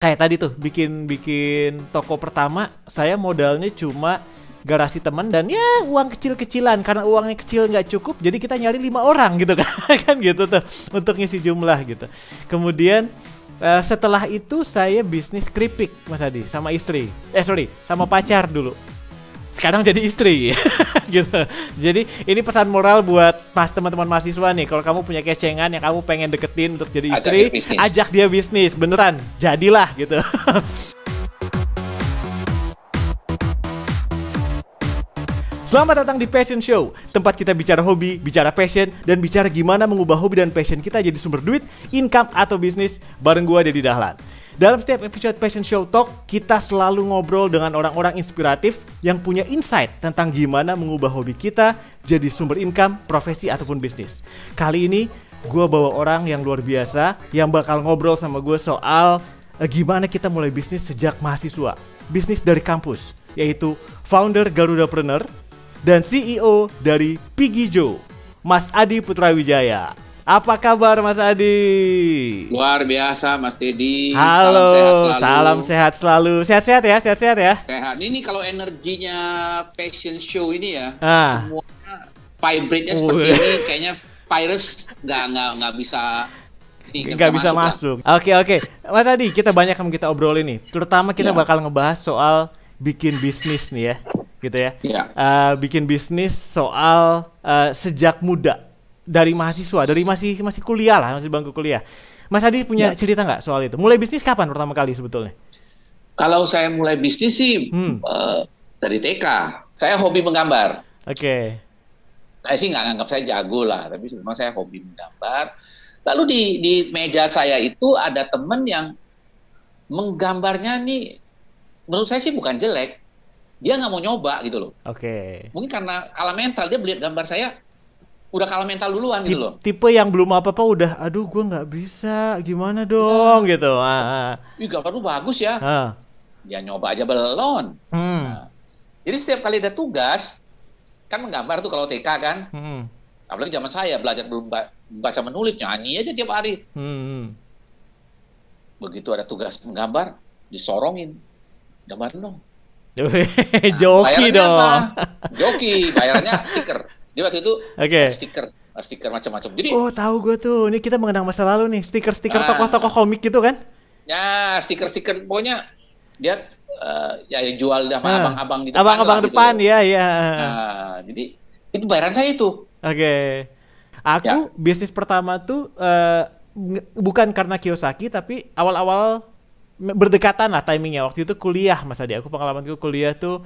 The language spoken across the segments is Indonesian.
kayak tadi tuh bikin toko pertama, saya modalnya cuma garasi teman dan ya uang kecil-kecilan, karena uangnya kecil nggak cukup, jadi kita nyari 5 orang gitu kan, kan gitu tuh untuk ngisi jumlah gitu. Kemudian setelah itu saya bisnis keripik Mas Adi sama istri, sama pacar dulu. Sekarang jadi istri gitu. Jadi ini pesan moral buat teman-teman mahasiswa nih, kalau kamu punya kecengan yang kamu pengen deketin untuk jadi istri, ajak dia bisnis beneran, jadilah gitu. Selamat datang di Passion Show, tempat kita bicara hobi, bicara passion, dan bicara gimana mengubah hobi dan passion kita jadi sumber duit, income, atau bisnis bareng gua Deddy Dahlan. Dalam setiap episode Passion Show Talk, kita selalu ngobrol dengan orang-orang inspiratif yang punya insight tentang gimana mengubah hobi kita jadi sumber income, profesi, ataupun bisnis. Kali ini, gua bawa orang yang luar biasa yang bakal ngobrol sama gue soal gimana kita mulai bisnis sejak mahasiswa. Bisnis dari kampus, yaitu founder Garudapreneur dan CEO dari Pigijo, Mas Adi Putrawijaya. Apa kabar Mas Adi? Luar biasa Mas Deddy. Halo, salam sehat selalu. Sehat-sehat ya, sehat-sehat ya. Sehat. Ini kalau energinya Passion Show ini ya, semuanya vibrate-nya seperti ini, kayaknya virus nggak bisa. Nggak bisa masuk. Oke. Mas Adi, kita banyak yang kita obrolin nih. Terutama kita bakal ngebahas soal bikin bisnis nih ya. Gitu ya. Bikin bisnis soal sejak muda, dari mahasiswa, dari masih kuliah lah, masih bangku kuliah. Mas Adi punya cerita nggak soal itu? Mulai bisnis kapan pertama kali sebetulnya? Kalau saya mulai bisnis sih dari TK. Saya hobi menggambar. Oke. Saya sih nggak nganggap saya jago lah, tapi memang saya hobi menggambar. Lalu di meja saya itu ada temen yang menggambarnya nih, menurut saya sih bukan jelek. Dia nggak mau nyoba gitu loh. Oke. Mungkin karena kalah mental, dia melihat gambar saya udah kalah mental duluan gitu loh. Tipe yang belum apa-apa udah, aduh gue nggak bisa, gimana dong gitu. Ih gambar lu bagus ya. Ya nyoba aja belum. Jadi setiap kali ada tugas, kan menggambar tuh kalau TK kan. Apalagi zaman saya belajar belum baca menulis, nyanyi aja tiap hari. Begitu ada tugas menggambar, disorongin. Gambar dong. Joki dong. Joki, bayarannya stiker. Dia waktu itu stiker macam-macam. Jadi tahu gue tuh. Ini kita mengenang masa lalu nih, stiker-stiker tokoh-tokoh komik gitu kan? Ya, stiker-stiker pokoknya dia ya jual sama abang-abang di depan. Abang-abang depan gitu. Ya. Jadi itu bayaran saya itu. Oke. Aku bisnis pertama tuh bukan karena Kiyosaki, tapi awal-awal berdekatan lah timingnya. Waktu itu kuliah Mas Adi. Aku pengalamanku kuliah tuh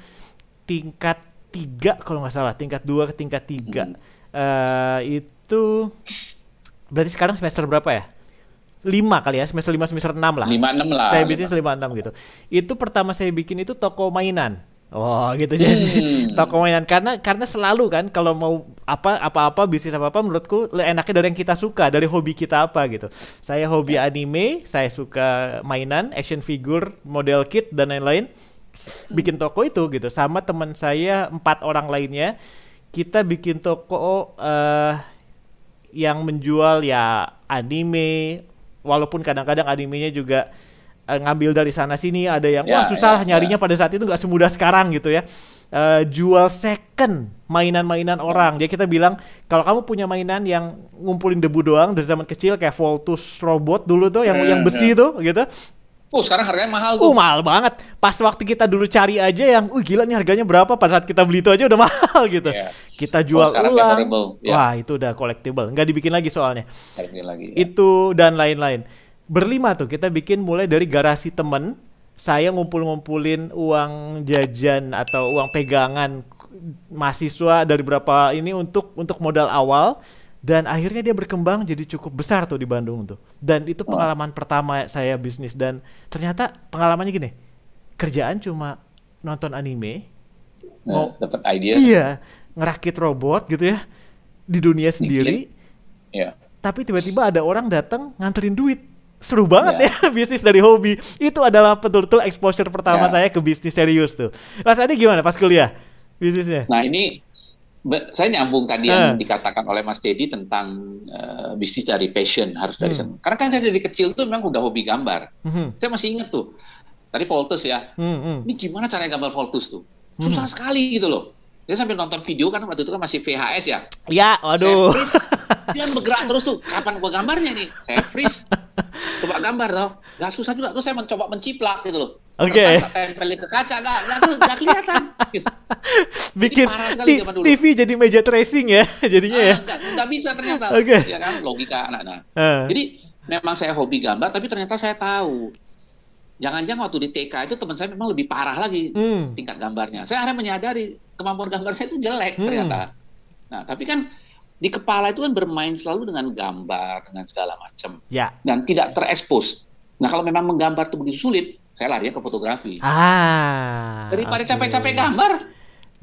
tingkat 3 kalau nggak salah, tingkat 2 ke tingkat 3. Itu berarti sekarang semester berapa ya? 5 kali ya, semester 5, semester 6 lah. 5-6 lah. Saya bisnis 5-6 gitu. Itu pertama saya bikin itu toko mainan. Gitu jadi toko mainan karena selalu kan kalau mau apa-apa bisnis apa-apa menurutku enaknya dari yang kita suka, dari hobi kita apa gitu. Saya hobi anime, saya suka mainan, action figure, model kit dan lain-lain. Bikin toko itu gitu sama teman saya 4 orang lainnya, kita bikin toko yang menjual ya anime, walaupun kadang-kadang animenya juga ngambil dari sana sini, ada yang susah nyarinya pada saat itu, nggak semudah sekarang gitu ya. Jual second mainan-mainan orang. Jadi kita bilang kalau kamu punya mainan yang ngumpulin debu doang dari zaman kecil kayak Voltus robot dulu tuh yang besi tuh gitu. Sekarang harganya mahal tuh. Mahal banget. Pas waktu kita dulu cari aja yang, gila nih harganya berapa. Pada saat kita beli itu aja udah mahal gitu. Kita jual ulang. Wah itu udah collectible. Nggak dibikin lagi soalnya. Itu dan lain-lain. Berlima tuh kita bikin mulai dari garasi temen. Saya ngumpulin uang jajan atau uang pegangan mahasiswa dari berapa ini untuk modal awal. Dan akhirnya dia berkembang jadi cukup besar tuh di Bandung tuh. Dan itu pengalaman pertama saya bisnis. Dan ternyata pengalamannya gini, kerjaan cuma nonton anime, dapat ide. Iya, ngerakit robot gitu ya di dunia sendiri. Tapi tiba-tiba ada orang datang nganterin duit. Seru banget ya bisnis dari hobi. Itu adalah betul-betul exposure pertama saya ke bisnis serius tuh. Mas Adi gimana pas kuliah bisnisnya? Nah ini Saya nyambung tadi yang dikatakan oleh Mas Dedi tentang bisnis dari passion, harus dari sana. Karena kan saya dari kecil tuh memang udah hobi gambar. Saya masih ingat tuh, tadi Voltus ya. Ini gimana cara gambar Voltus tuh? Susah sekali gitu loh. Dia sambil nonton video, kan waktu itu kan masih VHS ya. Ya, waduh. Dia bergerak terus tuh, kapan gua gambarnya nih? Saya freeze. Coba gambar toh. Gak susah juga. Terus saya mencoba menciplak gitu loh. Oke. Tempelin ke kaca, gak kelihatan. Gitu. Bikin TV jadi meja tracing ya, jadinya ya. Nggak bisa ternyata. Ya kan, logika anak-anak. Jadi memang saya hobi gambar, tapi ternyata saya tahu. Jangan-jangan waktu di TK itu teman saya memang lebih parah lagi tingkat gambarnya. Saya akhirnya menyadari kemampuan gambar saya itu jelek ternyata. Nah, tapi kan di kepala itu kan bermain selalu dengan gambar, dengan segala macam. Ya. Dan tidak terekspos. Nah, kalau memang menggambar itu begitu sulit, saya lari ke fotografi. Daripada capek-capek gambar,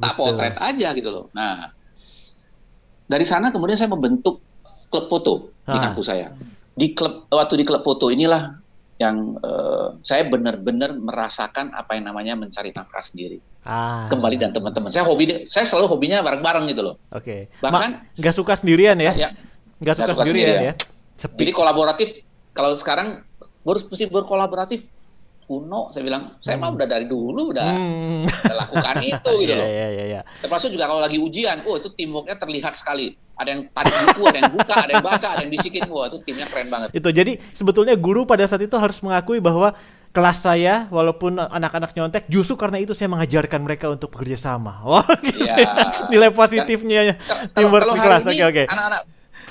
tak potret aja gitu loh. Nah, dari sana kemudian saya membentuk klub foto di kampus saya. Waktu di klub foto inilah yang saya benar-benar merasakan apa yang namanya mencari nafkah sendiri. Kembali dan teman-teman. Saya selalu hobinya bareng-bareng gitu loh. Oke. Bahkan nggak suka sendirian ya? Nggak suka sendirian ya? Jadi kolaboratif. Kalau sekarang mesti berkolaboratif. Kuno, saya bilang, saya mah udah dari dulu udah lakukan itu gitu loh. Termasuk juga kalau lagi ujian, itu teamworknya terlihat sekali. Ada yang tarik buku, ada yang buka, ada yang baca, ada yang bisikin, itu timnya keren banget. Itu jadi sebetulnya guru pada saat itu harus mengakui bahwa kelas saya walaupun anak-anak nyontek, justru karena itu saya mengajarkan mereka untuk bekerja sama. Wah, nilai positifnya teamwork di kelas. Oke.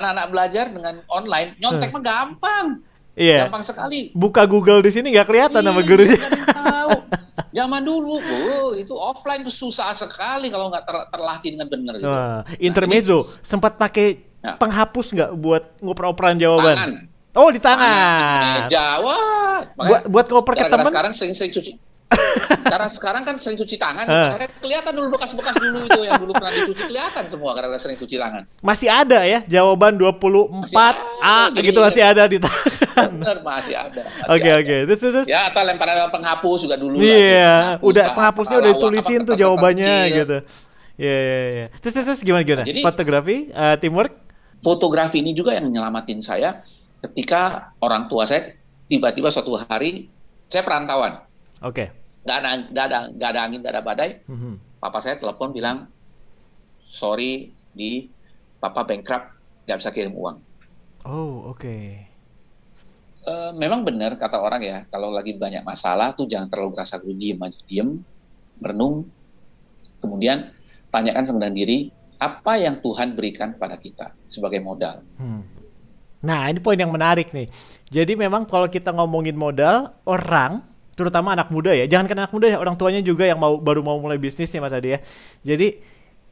Anak-anak belajar dengan online, nyontek mah gampang. Iya. Gampang sekali. Buka Google di sini nggak kelihatan nama gurunya. Tahu. Zaman dulu, itu offline tuh susah sekali kalau nggak terlatih dengan benar. Gitu. Intermezzo, sempat pakai penghapus nggak buat ngoper-operan jawaban? Tangan. Oh, di tangan. Jawab. Buat ngoper ke teman. Sekarang sering cuci. Karena sekarang kan sering cuci tangan, kelihatan dulu bekas-bekas dulu itu yang dulu pernah dicuci, kelihatan semua karena sering cuci tangan. Masih ada ya jawaban 24A gitu masih ada di tangan. Benar, masih ada. Oke. Terus. Ya, atau lemparan penghapus juga dulu. Iya, udah penghapusnya udah ditulisin tuh jawabannya gitu. Iya. Terus gimana? Jadi, fotografi, teamwork? Fotografi ini juga yang nyelamatin saya ketika orang tua saya tiba-tiba suatu hari, saya perantauan. Oke. Gak ada angin, gak ada badai. Papa saya telepon bilang, sorry, Papa bankrupt, gak bisa kirim uang. Oh, oke. Memang benar kata orang ya, kalau lagi banyak masalah tuh jangan terlalu merasa diem, merenung, kemudian tanyakan sama diri, apa yang Tuhan berikan pada kita sebagai modal. Nah, ini poin yang menarik nih. Jadi memang kalau kita ngomongin modal, orang terutama anak muda ya, jangan kan anak muda ya, orang tuanya juga yang baru mau mulai bisnis ya Mas Adi ya. Jadi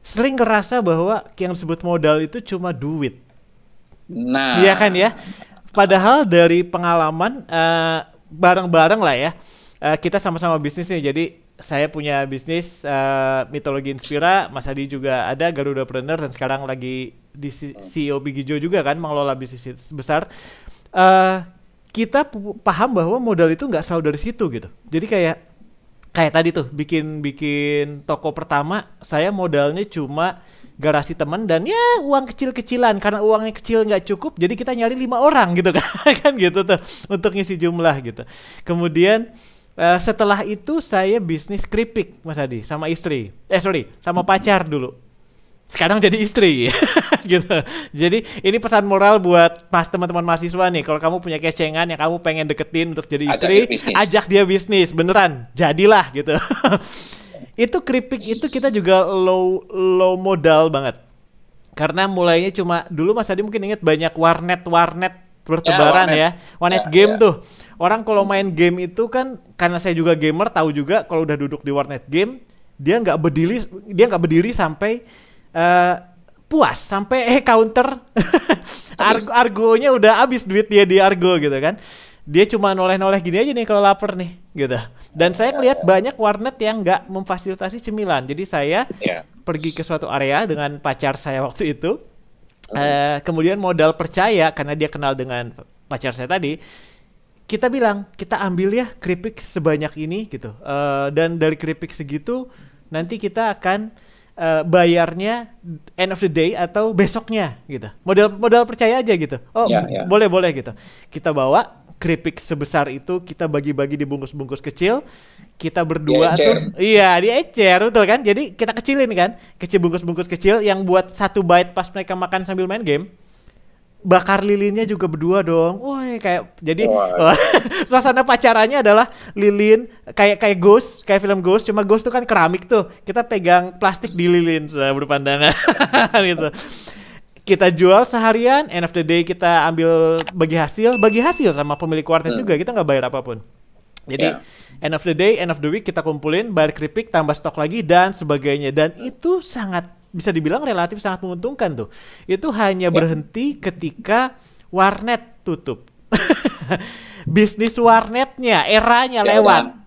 sering ngerasa bahwa yang disebut modal itu cuma duit. Nah, iya kan ya. Padahal dari pengalaman bareng-bareng lah ya, kita sama-sama bisnis nih. Jadi saya punya bisnis Mitologi Inspira, Mas Adi juga ada Garudapreneur dan sekarang lagi di CEO Bigijo juga kan, mengelola bisnis besar. Kita paham bahwa modal itu nggak selalu dari situ gitu. Jadi kayak tadi tuh bikin toko pertama, saya modalnya cuma garasi teman dan ya uang kecil-kecilan, karena uangnya kecil nggak cukup, jadi kita nyari 5 orang gitu kan gitu tuh untuk ngisi jumlah gitu. Kemudian setelah itu saya bisnis keripik Mas Adi sama istri, sama pacar dulu. Sekarang jadi istri gitu. Jadi ini pesan moral buat teman-teman mahasiswa nih, kalau kamu punya kecengan yang kamu pengen deketin untuk jadi istri, ajak dia bisnis beneran, jadilah gitu. Itu keripik itu kita juga low modal banget. Karena mulainya cuma dulu Mas Adi mungkin ingat banyak warnet bertebaran ya. Warnet game tuh. Orang kalau main game itu kan, karena saya juga gamer, tahu juga kalau udah duduk di warnet game, dia nggak berdiri sampai puas, sampai counter argonya udah habis duit dia di argo gitu kan. Dia cuma noleh-noleh gini aja nih kalau lapar nih gitu. Dan saya ngelihat banyak warnet yang nggak memfasilitasi cemilan. Jadi saya pergi ke suatu area dengan pacar saya waktu itu. Kemudian modal percaya karena dia kenal dengan pacar saya tadi. Kita bilang, kita ambil ya keripik sebanyak ini gitu. Dan dari keripik segitu nanti kita akan bayarnya end of the day atau besoknya gitu. Modal percaya aja gitu. Oh, boleh gitu. Kita bawa keripik sebesar itu, kita bagi-bagi di bungkus-bungkus kecil, kita berdua tuh, diecer, betul kan? Jadi kita kecilin kan, bungkus-bungkus kecil yang buat 1 bite pas mereka makan sambil main game. Bakar lilinnya juga berdua dong. Woi, kayak jadi suasana pacarannya adalah lilin kayak Ghost, kayak film Ghost, cuma Ghost tuh kan keramik tuh. Kita pegang plastik di lilin berpandangan gitu. Kita jual seharian, end of the day kita ambil bagi hasil sama pemilik warnet juga, kita nggak bayar apapun. Jadi end of the day, end of the week kita kumpulin, bayar keripik, tambah stok lagi dan sebagainya. Dan itu sangat, bisa dibilang relatif sangat menguntungkan tuh. Itu hanya berhenti ketika warnet tutup. Bisnis warnetnya, eranya lewat.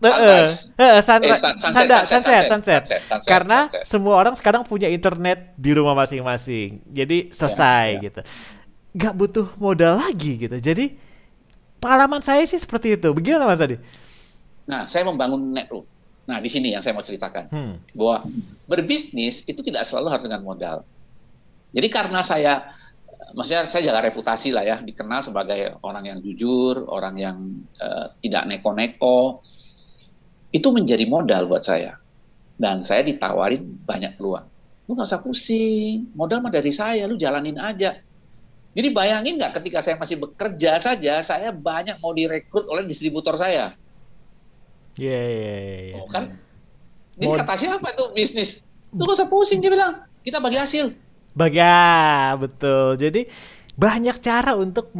Sunset. Karena semua orang sekarang punya internet di rumah masing-masing. Jadi selesai gitu. Gak butuh modal lagi gitu. Jadi pengalaman saya sih seperti itu. Bagaimana Mas Adi? Nah, saya membangun network. Nah, di sini yang saya mau ceritakan. Bahwa berbisnis itu tidak selalu harus dengan modal. Jadi karena maksudnya saya jaga reputasi lah ya, dikenal sebagai orang yang jujur, orang yang tidak neko-neko, itu menjadi modal buat saya. Dan saya ditawarin banyak peluang. Lu nggak usah pusing, modal mah dari saya, lu jalanin aja. Jadi bayangin nggak ketika saya masih bekerja saja, saya banyak mau direkrut oleh distributor saya. Iya. Kan? Jadi kata siapa itu bisnis? Lu nggak usah pusing, dia bilang, kita bagi hasil. Betul. Jadi banyak cara untuk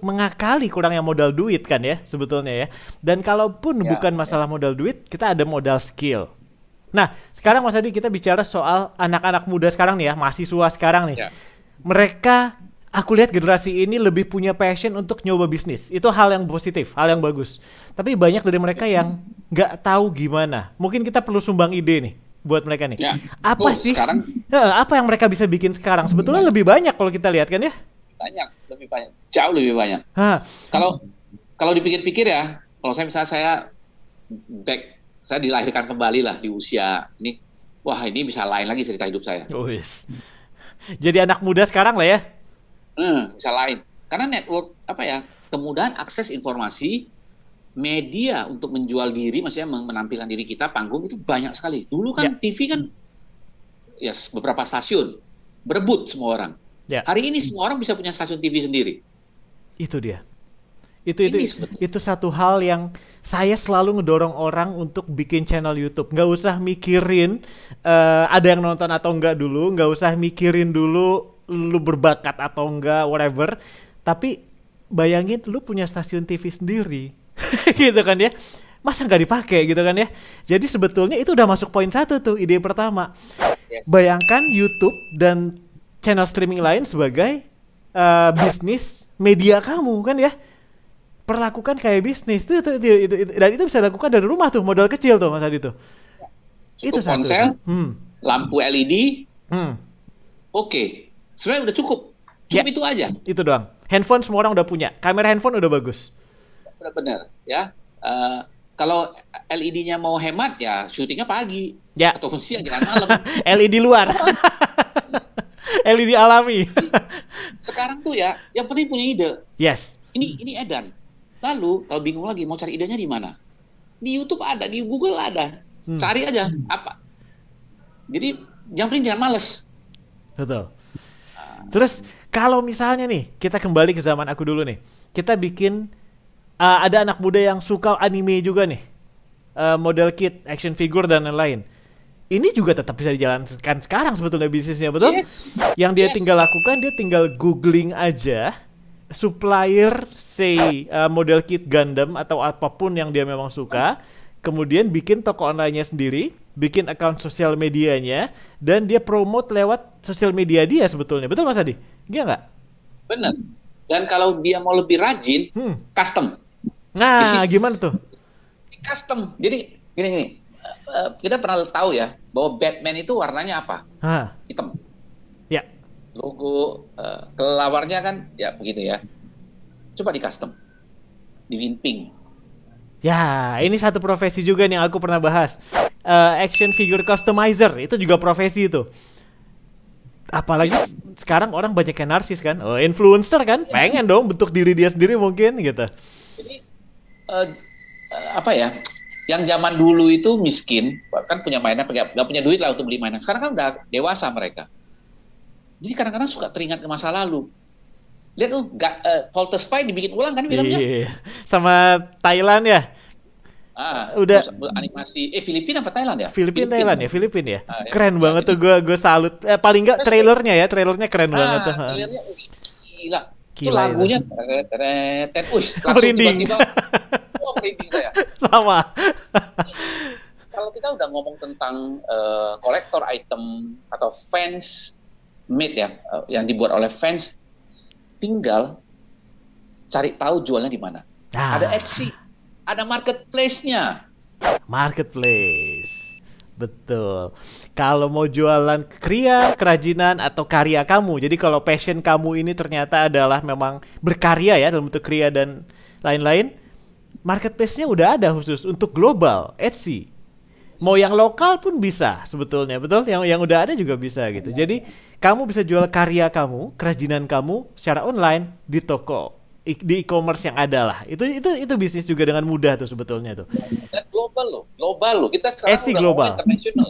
mengakali kurangnya modal duit kan ya sebetulnya ya. Dan kalaupun bukan masalah modal duit, kita ada modal skill. Nah, sekarang Mas Adi kita bicara soal anak-anak muda sekarang nih ya, mahasiswa sekarang nih. Mereka, aku lihat generasi ini lebih punya passion untuk nyoba bisnis. Itu hal yang positif, hal yang bagus. Tapi banyak dari mereka yang nggak tahu gimana. Mungkin kita perlu sumbang ide nih buat mereka nih. Apa sih? Sekarang, apa yang mereka bisa bikin sekarang? Sebetulnya lebih banyak kalau kita lihat kan ya? Lebih banyak. Jauh lebih banyak. Kalau dipikir-pikir ya, kalau saya dilahirkan kembali lah di usia ini. Wah, ini bisa lain lagi cerita hidup saya. Jadi anak muda sekarang lah ya? Bisa lain. Karena network kemudahan akses informasi, media untuk menjual diri, maksudnya menampilkan diri kita, panggung itu banyak sekali. Dulu kan TV kan beberapa stasiun berebut semua orang. Hari ini semua orang bisa punya stasiun TV sendiri. Itu dia. Itu satu hal yang saya selalu ngedorong orang untuk bikin channel YouTube. Nggak usah mikirin ada yang nonton atau enggak dulu, nggak usah mikirin dulu lu berbakat atau enggak, whatever. Tapi bayangin lu punya stasiun TV sendiri. Gitu kan ya, masa nggak dipakai gitu kan ya. Jadi sebetulnya itu udah masuk poin 1 tuh, ide pertama. Bayangkan YouTube dan channel streaming lain sebagai bisnis media kamu kan ya. Perlakukan kayak bisnis itu dan itu bisa dilakukan dari rumah tuh, modal kecil tuh Mas Adi tuh. Itu satu. Ponsel, lampu LED, oke. Sebenarnya udah cukup itu aja. Itu doang. Handphone semua orang udah punya, kamera handphone udah bagus. Benar ya. Kalau LED-nya mau hemat ya syutingnya pagi ataupun siang jangan malam. LED luar. LED alami. Sekarang tuh ya yang penting punya ide. Yes. Ini edan. Lalu kalau bingung lagi mau cari idenya di mana? Di YouTube ada, di Google ada. Cari aja apa. Jadi yang penting jangan males. Betul. Terus kalau misalnya nih kita kembali ke zaman aku dulu nih, kita bikin ada anak muda yang suka anime juga nih, model kit, action figure dan lain-lain. Ini juga tetap bisa dijalankan sekarang sebetulnya bisnisnya, betul? Yang dia tinggal lakukan, dia tinggal googling aja supplier, model kit Gundam atau apapun yang dia memang suka, kemudian bikin toko online-nya sendiri, bikin account sosial medianya, dan dia promote lewat sosial media dia sebetulnya. Betul Mas Adi? Iya nggak? Benar. Dan kalau dia mau lebih rajin, custom. Nah, gimana tuh? Custom. Jadi gini. Kita pernah tahu ya bahwa Batman itu warnanya apa? Hitam. Ya. Logo kelawarnya kan ya begitu ya. Coba di custom. Dibikin pink. Ya, ini satu profesi juga nih yang aku pernah bahas. action figure customizer, itu juga profesi itu. Apalagi sekarang orang banyak yang narsis kan, influencer kan, pengen dong bentuk diri dia sendiri mungkin gitu. Jadi apa ya? Yang zaman dulu itu miskin, kan punya mainan, nggak punya duit lah untuk beli mainan. Sekarang kan udah dewasa mereka. Jadi kadang-kadang suka teringat ke masa lalu. Lihat tuh, Polter Spy dibikin ulang kan filmnya? Iya. Sama Thailand ya? Udah animasi Filipina apa Thailand ya? Thailand ya, Filipina ya. Keren banget tuh, gue salut. Paling nggak trailernya ya, trailernya keren banget tuh. Trailernya gila. Itu lagunya merinding. Merinding saya. Sama. Kalau kita udah ngomong tentang kolektor item atau fans made ya, yang dibuat oleh fans, tinggal cari tahu jualnya di mana. Ada Etsy, ada marketplace-nya. Marketplace, betul. Kalau mau jualan kriya, kerajinan atau karya kamu, jadi kalau passion kamu ini ternyata adalah memang berkarya ya dalam bentuk kriya dan lain-lain, marketplace-nya udah ada khusus untuk global, Etsy. Mau yang lokal pun bisa sebetulnya, betul? Yang udah ada juga bisa gitu. Jadi kamu bisa jual karya kamu, kerajinan kamu secara online di toko, di e-commerce yang ada lah. Itu bisnis juga dengan mudah tuh sebetulnya tuh. Dan global loh. Kita sekarang Etsy udah global, international.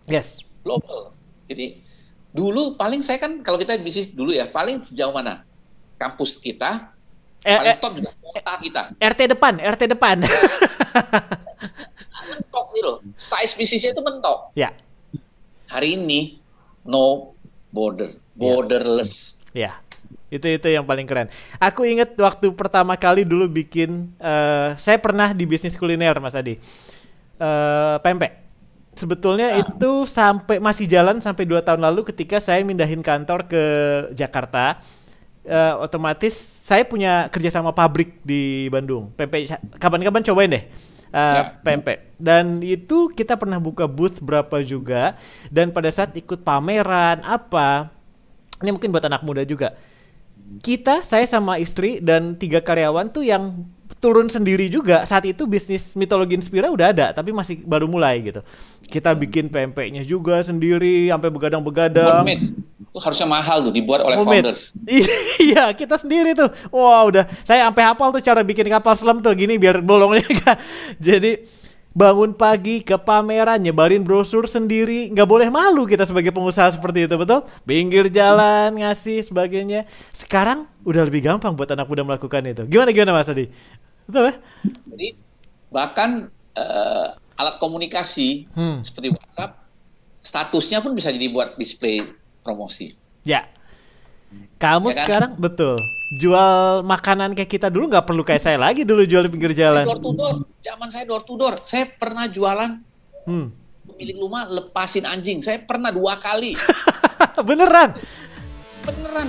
Yes. Global. Jadi dulu paling saya kan kalau kita bisnis dulu ya paling sejauh mana? Kampus kita, paling top juga kota kita. RT depan. Mentok nih loh. Size bisnisnya itu mentok. Ya. Hari ini no borderless. Ya. Itu yang paling keren. Aku inget waktu pertama kali dulu bikin, saya pernah di bisnis kuliner Mas Adi. Pempek. Sebetulnya itu masih jalan sampai 2 tahun lalu ketika saya mindahin kantor ke Jakarta. Otomatis saya punya kerjasama pabrik di Bandung. Pempek, kapan-kapan cobain deh. Pempek. Dan itu kita pernah buka booth berapa juga. Dan pada saat ikut pameran ini mungkin buat anak muda juga. Saya sama istri dan 3 karyawan tuh yang turun sendiri juga. Saat itu bisnis Mitologi Inspira udah ada, tapi masih baru mulai gitu. Kita bikin pempeknya juga sendiri, sampai begadang-begadang. Itu harusnya mahal tuh, dibuat oleh founders. Iya, kita sendiri tuh. Wah, udah. Saya sampai hafal tuh cara bikin kapal selam tuh, gini biar bolongnya enggak. Jadi bangun pagi ke pameran, nyebarin brosur sendiri, nggak boleh malu kita sebagai pengusaha seperti itu, betul? Pinggir jalan, ngasih sebagainya. Sekarang udah lebih gampang buat anak muda melakukan itu. Gimana Mas Adi? Betul ya? Jadi bahkan alat komunikasi seperti WhatsApp, statusnya pun bisa jadi buat display promosi. Ya. Kamu ya kan? Sekarang betul jual makanan kayak kita dulu, nggak perlu kayak saya lagi dulu jual di pinggir jalan. Door to door, zaman saya door to door. Saya pernah jualan, pemilik rumah lepasin anjing. Saya pernah 2 kali. Beneran? Beneran.